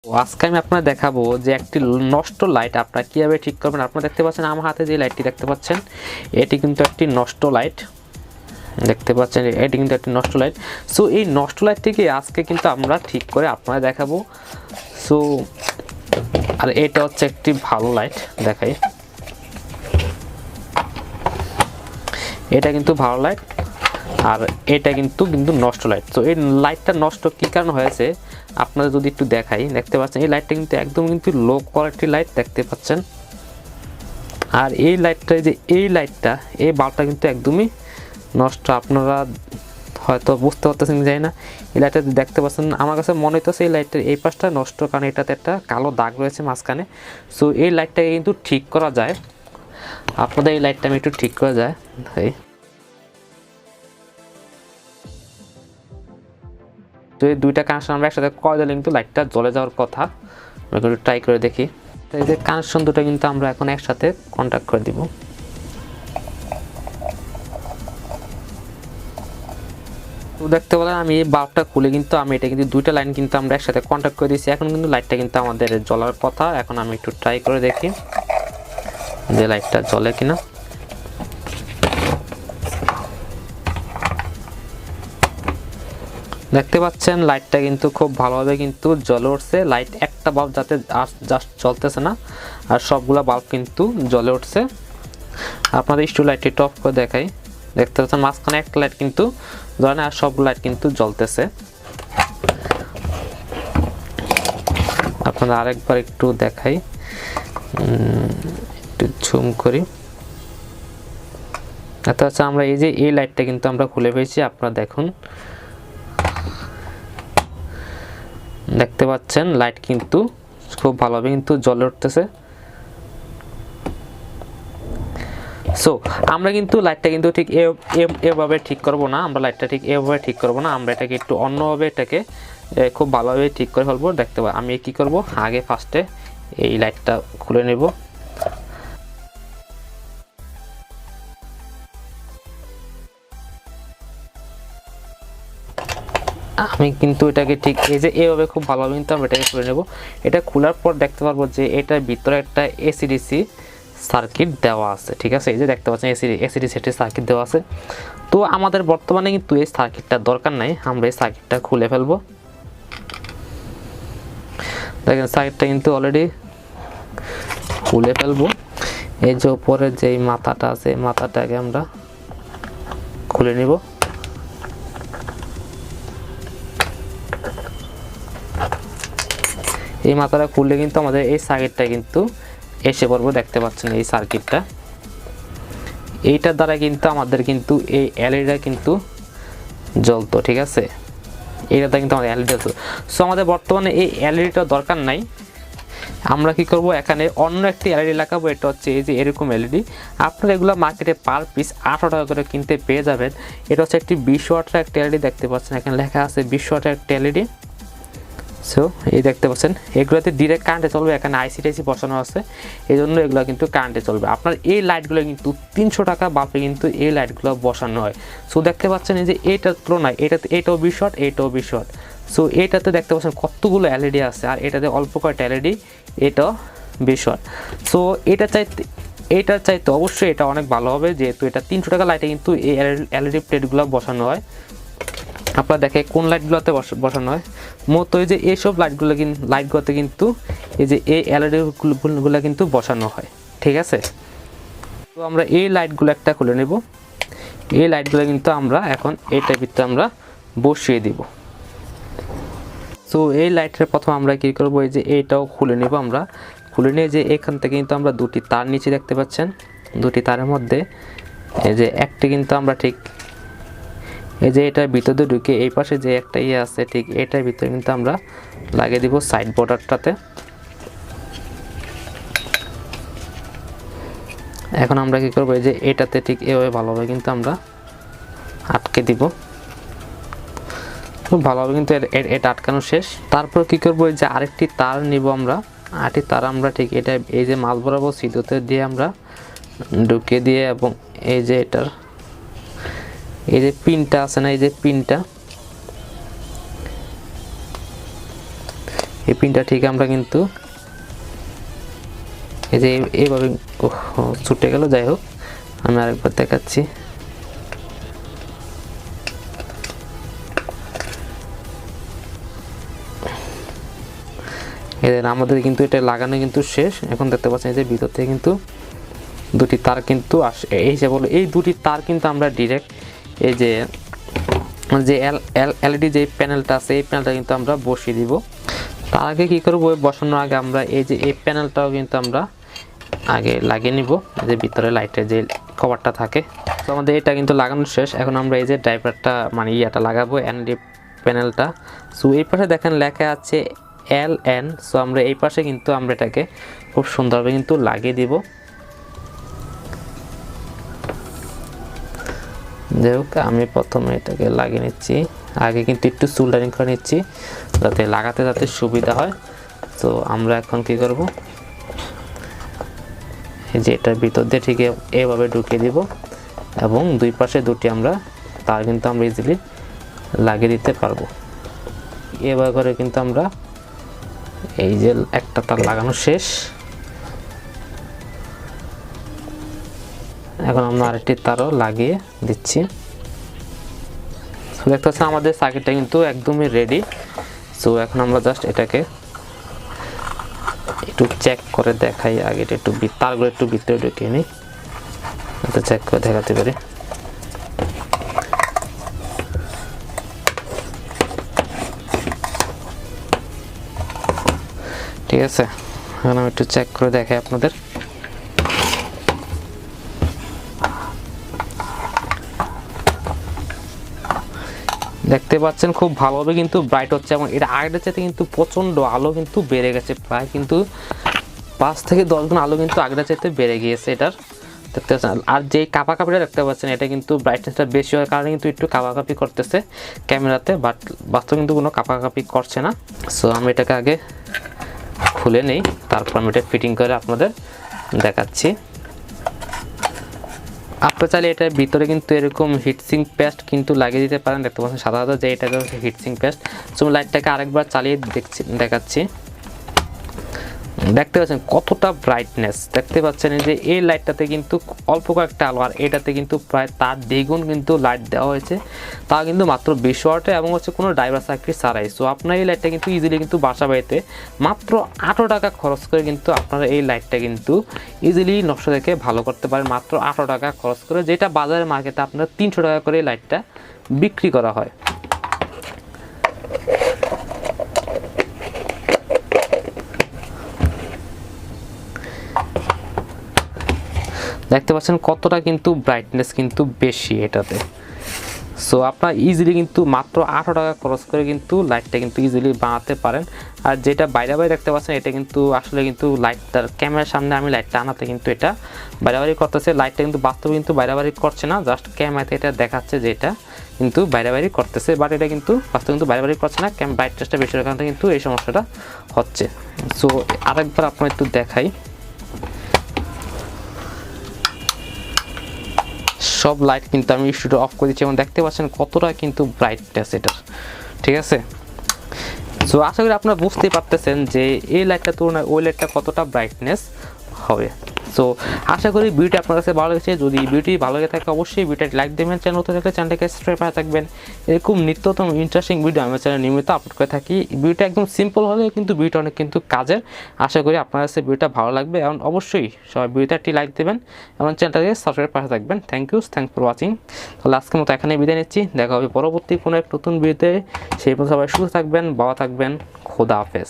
আজকে আমি আপনাদের দেখাবো যে একটি নষ্ট লাইট আপনারা কিভাবে ঠিক করবেন। আপনারা দেখতে পাচ্ছেন আমার হাতে যে লাইটটি দেখতে পাচ্ছেন, এটি কিন্তু একটি নষ্ট লাইট। দেখতে পাচ্ছেন এটি কিন্তু একটি নষ্ট লাইট। সো এই নষ্ট লাইটটিকে আজকে কিন্তু আমরা ঠিক করে আপনাদের দেখাবো। সো আর এটা হচ্ছে একটি ভালো লাইট, দেখাই। এটা কিন্তু ভালো লাইট আর এটা কিন্তু নষ্ট লাইট। তো এই লাইটটা নষ্ট কি কারণে হয়েছে আপনাদের যদি একটু দেখাই, দেখতে পাচ্ছেন এই লাইটটা কিন্তু একদম লো কোয়ালিটির লাইট দেখতে পাচ্ছেন। আর এই লাইটটা এই বাল্বটা কিন্তু একদমই নষ্ট। আপনারা হয়তো বুঝতে পারতেছেন জানি না, এই লাইটটা দেখতে পাচ্ছেন, আমার কাছে মনে হইতেছে এই লাইটটার এই পাশটা নষ্ট, কারণ এটাতে একটা কালো দাগ রয়েছে মাঝখানে। সো এই লাইটটাকে কিন্তু ঠিক করা যায়। আপনাদের এই লাইটটা আমি একটু ঠিক করা যায়। তো এই দুইটা কানেকশন আমরা একসাথে করে দিলে কিন্তু লাইটটা জ্বলে যাওয়ার কথা। আমরা একটু ট্রাই করে দেখি। এই যে কানেকশন দুটো কিন্তু আমরা এখন একসাথে কন্ট্যাক্ট করে দিব। তো দেখতে পেলেন আমি এই বাল্বটা খুলে কিন্তু এটা কিন্তু দুইটা লাইন কিন্তু আমরা একসাথে কন্ট্যাক্ট করে দিয়েছি। এখন কিন্তু লাইটটা কিন্তু আমাদের জ্বলার কথা। এখন আমি একটু ট্রাই করে দেখি যে লাইটটা জ্বলে কিনা। দেখতে পাচ্ছেন লাইটটা কিন্তু খুব ভালোভাবে কিন্তু জ্বলে উঠছে। লাইট একটা বাল্ব যাতে জাস্ট জ্বলতেছে না, আর সবগুলা বাল্ব কিন্তু জ্বলে উঠছে। আপনাদের স্টু লাইটটি অফ করে দেখাই। দেখতে পাচ্ছেন মাঝখানে একটা লাইট কিন্তু জ্বলে না, আর সব লাইট কিন্তু জ্বলতেছে। আপনাদের আরেকবার একটু দেখাই, একটু জুম করি। দেখতে পাচ্ছেন আমরা এই লাইটটা কিন্তু আমরা খুলে ফেলেছি। আপনারা দেখুন, দেখতে পাচ্ছেন লাইট কিন্তু খুব ভালোভাবে কিন্তু জ্বলে উঠতেছে। সো আমরা কিন্তু লাইটটা কিন্তু ঠিক এভাবে ঠিক করব না। আমরা লাইটটা ঠিক এভাবে ঠিক করব না, আমরা এটাকে একটু অন্যভাবে এটাকে খুব ভালোভাবে ঠিক করে ফেলবো। দেখতে পাই আমি কি করব, আগে ফার্স্টে এই লাইটটা খুলে নেব। আমি কিন্তু এটাকে ঠিক এইভাবে খুব ভালোভাবে কিন্তু আমরা এটাকে খুলে নেব। এটা খোলার পর দেখতে পারবো যে এটার ভিতরে একটা এসিডিসি সার্কিট দেওয়া আছে। ঠিক আছে, এই যে দেখতে পাচ্ছেন এসিডিসি সার্কিট দেওয়া আছে। তো আমাদের বর্তমানে কিন্তু এই সার্কিটটা দরকার নাই, আমরা এই সার্কিটটা খুলে ফেলবো। দেখেন সার্কিটটা কিন্তু অলরেডি খুলে ফেলবো। এই যে উপরে যে মাথাটা আছে, মাথাটাকে আমরা খুলে নিব। এই মাথাটা খুললে কিন্তু আমাদের এই সার্কিটটা কিন্তু এসে পড়বো। দেখতে পাচ্ছেন এই সার্কিটটা, এইটার দ্বারা কিন্তু আমাদের কিন্তু এই এলইডিটা কিন্তু জ্বলতো। ঠিক আছে, এইটা দ্বারা কিন্তু আমাদের এলইডি জ্বলতো। সো আমাদের বর্তমানে এই এলইডিটা দরকার নাই। আমরা কি করব, এখানে অন্য একটি এলইডি লাগাবো। এটা হচ্ছে এই যে এরকম এলইডি। আপনারা এগুলো মার্কেটে পার পিস 8 টাকা করে কিনতে পেয়ে যাবেন। এটা হচ্ছে একটি 20 ওয়াটের একটা এলইডি। দেখতে পাচ্ছেন এখানে লেখা আছে 20 ওয়াটের একটা এলইডি। সো এই দেখতে পাচ্ছেন এগুলোতে ডিরেক্ট কারেন্টে চলবে। এখানে আইসি বসানো আছে, এই জন্য এগুলো কিন্তু কারেন্টে চলবে। আপনার এই লাইটগুলো কিন্তু 300 টাকা বাল্বে কিন্তু এই লাইটগুলো বসানো হয়। সো দেখতে পাচ্ছেন এই যে এইটার তুলনায় এটাও 20 ওয়াট, এটাও 20 ওয়াট। সো এইটাতে দেখতে পাচ্ছেন কতগুলো এলইডি আছে, আর এটাতে অল্প কয়েকটা এলইডি, এটাও 20 ওয়াট। সো এটার চাইতে অবশ্যই এটা অনেক ভালো হবে, যেহেতু এটা 300 টাকা লাইটে কিন্তু এই এলইডি প্লেটগুলো বসানো হয়। আপনারা দেখে কোন লাইটগুলোতে বসানো হয়, মূলত এই যে এইসব লাইটগুলোতে কিন্তু এই যে এই এলইডিগুলো কিন্তু বসানো হয়। ঠিক আছে, তো আমরা এই লাইটগুলো একটা খুলে নেব। এই লাইটগুলো কিন্তু আমরা এখন এইটার ভিতরে আমরা বসিয়ে দিব। সো এই লাইটের প্রথম আমরা কি করব, এই যে এইটাও খুলে নেব। আমরা খুলে নিয়ে যে এখান থেকে কিন্তু আমরা দুটি তার নিচে দেখতে পাচ্ছেন, দুটি তারের মধ্যে এই যে একটি কিন্তু আমরা ঠিক এই যে এটার ভিতরে ঢুকে এই পাশে যে একটা আছে, ঠিক এটার ভিতরে কিন্তু আমরা লাগিয়ে দিব সাইড বর্ডারটাতে। এখন আমরা কি করব, এই যে এটাতে ঠিক এভাবে ভালোভাবে কিন্তু আমরা আটকে দিব। খুব ভালোভাবে কিন্তু এটা আটকানো শেষ। তারপর কি করব, এই যে আরেকটি তার নিব আমরা। আরেকটি তার আমরা ঠিক এটা এই যে মাঝ বরাবর সিধুতে দিয়ে আমরা ঢুকিয়ে দিয়ে, এবং এই যে এটার এই যে পিনটা আছে না, এই যে পিনটা এই পিনটা ঠিক আমরা কিন্তু এই যে এইভাবে ছুটে গেল। যাই হোক, আমি আরেকবার দেখাচ্ছি। এদের আমাদের কিন্তু এটা লাগানো কিন্তু শেষ। এখন দেখতে পাচ্ছেন যে ভিতর থেকে কিন্তু দুটি তার কিন্তু আসে। এই হিসাবে বলো এই দুটি তার কিন্তু আমরা ডিরেক্ট এই যে এলইডি যে প্যানেলটা আছে এই প্যানেলটা কিন্তু আমরা বসিয়ে দিব। তার আগে কী করবো, বসানোর আগে আমরা এই যে এই প্যানেলটাও কিন্তু আমরা আগে লাগিয়ে নিব, যে ভিতরে লাইটের যে কভারটা থাকে। তো আমাদের এটা কিন্তু লাগানো শেষ। এখন আমরা এই যে ড্রাইভারটা মানে ইয়াটা লাগাবো, এলইডি প্যানেলটা। সো এই পাশে দেখেন লেখা আছে LN। সো আমরা এই পাশে কিন্তু আমরা এটাকে খুব সুন্দরভাবে কিন্তু লাগিয়ে দিব। যাই হোক, আমি প্রথমে এটাকে লাগিয়ে নিচ্ছি। আগে কিন্তু একটু সোল্ডারিং করে নিচ্ছি যাতে লাগাতে যাতে সুবিধা হয়। তো আমরা এখন কি করব, এই যে এটার ভিতর দিয়ে ঠিক এভাবে ঢুকিয়ে দিব এবং দুই পাশে দুটি আমরা তার কিন্তু আমরা ইজিলি লাগিয়ে দিতে পারবো। এভাবে করে কিন্তু আমরা এই যে একটা তার লাগানো শেষ। এখন আমরা আরেকটি তারও লাগিয়ে দিচ্ছি। দেখতে পাচ্ছেন আমাদের সার্কিটটা কিন্তু একদমই রেডি। সো এখন আমরা জাস্ট এটাকে একটু চেক করে দেখাই। আগে এটা একটু তারগুলো একটু ভিতরে ঢুকিয়ে নিই, এটা চেক করে দেখাতে পারি। ঠিক আছে, এখন আমি একটু চেক করে দেখাই আপনাদের। দেখতে পাচ্ছেন খুব ভালোভাবে কিন্তু ব্রাইট হচ্ছে এবং এটা আগের চাইতে কিন্তু প্রচণ্ড আলো কিন্তু বেড়ে গেছে। প্রায় কিন্তু 5 থেকে 10 গুণ আলো কিন্তু আগের চাইতে বেড়ে গিয়েছে এটার। দেখতে পাচ্ছেন আর যেই কাপাকাপিটা দেখতে পাচ্ছেন এটা কিন্তু ব্রাইটনেসটা বেশি হওয়ার কারণে কিন্তু একটু কাপাকাপি করতেছে ক্যামেরাতে, বাট বাস্তবে কিন্তু কোনো কাপাকাপি করছে না। সো আমি এটাকে আগে খুলে নেই, তারপর আমি এটা ফিটিং করে আপনাদের দেখাচ্ছি। আপনারা চাইলে এটার ভিতরে কিন্তু এরকম হিটসিং পেস্ট কিন্তু লাগিয়ে দিতে পারেন। দেখতে পাচ্ছেন সাদা সাদা যে এটা হচ্ছে হিটসিং পেস্ট। সো লাইটটাকে আরেকবার চালিয়ে দেখাচ্ছি। দেখতে পাচ্ছেন কতটা ব্রাইটনেস। দেখতে পাচ্ছেন যে এই লাইটটাতে কিন্তু অল্প কয়েকটা আলো, আর এটাতে কিন্তু প্রায় তার দ্বিগুণ কিন্তু লাইট দেওয়া হয়েছে, তা কিন্তু মাত্র 20 ওয়াটে এবং হচ্ছে কোনো ড্রাইভার সার্কিট ছাড়াই। সো আপনার এই লাইটটা কিন্তু ইজিলি কিন্তু বাসা বাড়িতে মাত্র 8 টাকা খরচ করে কিন্তু আপনারা এই লাইটটা কিন্তু ইজিলি নকশা দেখে ভালো করতে পারেন। মাত্র 8 টাকা খরচ করে, যেটা বাজারের মার্কেটে আপনার 300 টাকা করে এই লাইটটা বিক্রি করা হয়। দেখতে পাচ্ছেন কতটা কিন্তু ব্রাইটনেস কিন্তু বেশি এটাতে। সো আপনারা ইজিলি কিন্তু মাত্র 8 টাকা খরচ করে কিন্তু লাইটটা কিন্তু ইজিলি বানাতে পারেন। আর যেটা বাইরে দেখতে পাচ্ছেন এটা কিন্তু আসলে কিন্তু লাইটটার ক্যামেরার সামনে আমি লাইটটা আনাতে কিন্তু এটা বাইরে করতেছে। লাইটটা কিন্তু বাস্তবে কিন্তু বাইরে করছে না, জাস্ট ক্যামেরাতে এটা দেখাচ্ছে যে এটা কিন্তু বাইরে করতেছে, বাট এটা কিন্তু বাস্তবে কিন্তু বাইরে করছে না। ব্রাইটনেসটা বেশি রাখার কারণে কিন্তু এই সমস্যাটা হচ্ছে। সো আরেকবার আপনার একটু দেখাই। সব লাইট কিন্তু আমি স্টুডিও অফ করে দিচ্ছি এবং দেখতে পাচ্ছেন কতটা কিন্তু ব্রাইটনেস এটার। ঠিক আছে, সো আশা করি আপনারা বুঝতেই পারতেছেন যে এই লাইটটার তুলনায় ওই লাইটটা কতটা ব্রাইটনেস হবে। সো আশা করি ভিডিওটি আপনার কাছে ভালো লেগেছে। যদি ভিডিওটি ভালো লেগে থাকে অবশ্যই ভিডিওটি লাইক দেবেন, চ্যানেল নতুন থাকলে চ্যানেলটাকে সাবস্ক্রাইব করে থাকবেন। এরকম নিত্যতম ইন্টারেস্টিং ভিডিও আমার চ্যানেলে নিয়মিত আপলোড করে থাকি। ভিডিওটা একদম সিম্পল হলেও কিন্তু ভিডিওটা অনেক কিন্তু কাজের। আশা করি আপনার কাছে ভিডিওটা ভালো লাগবে এবং অবশ্যই সবাই ভিডিওতে একটি লাইক দেবেন এবং চ্যানেলটাকে সাবস্ক্রাইব করে থাকবেন। Thanks for watching. তাহলে আজকের মতো এখানে বিদায় নিচ্ছি, দেখা হবে পরবর্তী কোনো এক নতুন ভিডিওতে। সেই পর্যন্ত সবাই সুস্থ থাকবেন, ভালো থাকবেন, খোদা হাফেজ।